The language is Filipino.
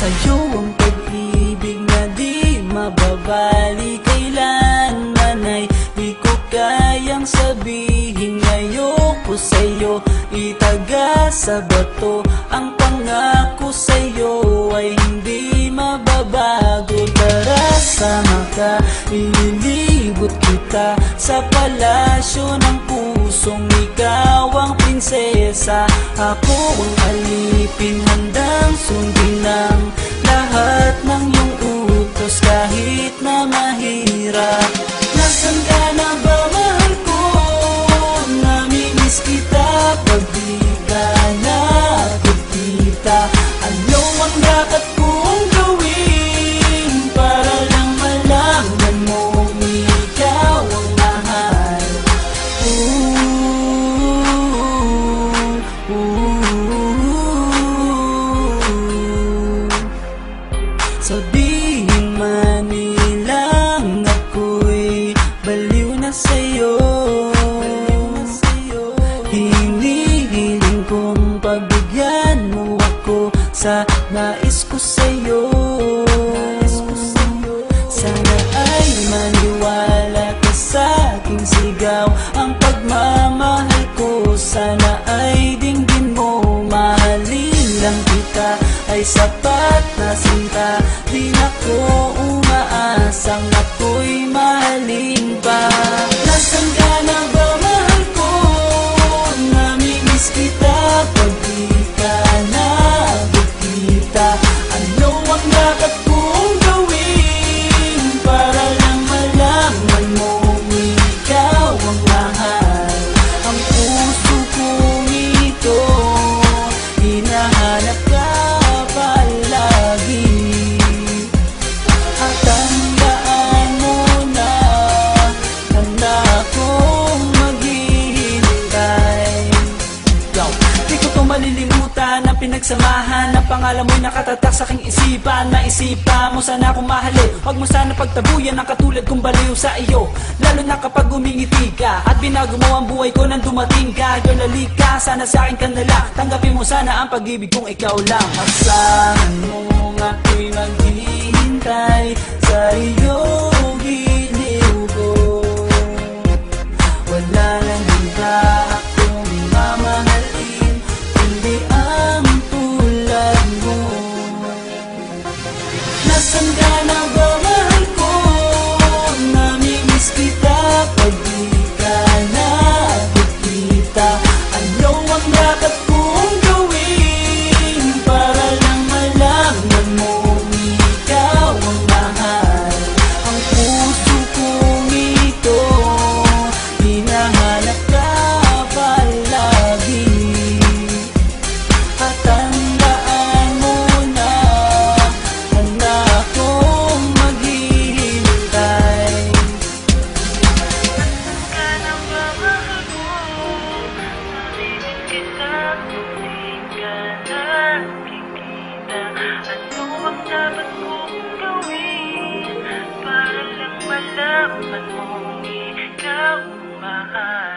Sa'yo ang pag-ibig na di mababali, kailanman ay di ko kayang sabihin. Ayoko sa'yo itaga sa bato, ang pangako sa'yo ay hindi mababago. Tara sama ka, ililibot kita sa palasyo ng pusong ikaw ang prinsesa. Ako ang alipin, handang sundin ng lahat ng iyong utos kahit na mahirap. Nasaan ka na ba, mahal ko? Namimiss kita pag di ka nakikita. Ano ang dapat kong gawin para lang malaman mong ikaw ang mahal? Sabihin man nilang ako'y baliw na sa'yo, hinihiling kong pagbigyan mo ako sa nais ko sa'yo. Sana ay maniwala ka sa aking sigaw, ang pagmamahal ko sana ay dinggin mo. Mahalin lang kita ay sapat na sinta, di na ko umaasang ako'y mahalin pa. Nasaan ka na ba, mahal ko? Namimiss kita pag di ka nakikita. Ano ang dapat kong gawin para lang malaman mong ikaw ang mahal? Ang puso kong ito hinahanap ka palagi, at tandaan mo na handa akong maghihintay. Di ko to malilimutan ang pinagsamahan, ang pangalan mo'y nakatatak sa aking isipan. Maisipan mo sana akong mahalin, huwag mo sana pagtabuyan ang katulad kong baliw sa iyo. Lalo na kapag umingiti ka at binago mo ang buhay ko nang dumating ka. Girl, halika, sana sa akin ka na lang, tanggapin mo sana ang pag-ibig kong ikaw lang. Asahan mo ako'y maghihintay sa iyong giliw ko. Wala nang iba akong mamahalin kundi ang tulad mo. Nasaan ka na ba, mahal ko? Namimiss kita pag di ka nakikita. Ano ang dapat kong gawin para lang malaman mong ikaw ang mahal? Ang puso kong ito hinahanap ka palagi, at tandaan mo na handa akong maghihintay. Ka na ba, mahal ko? Namimiss kita kung di ka nakikita. Ano ang dapat kong gawin para lang malaman mong ikaw ang mahal?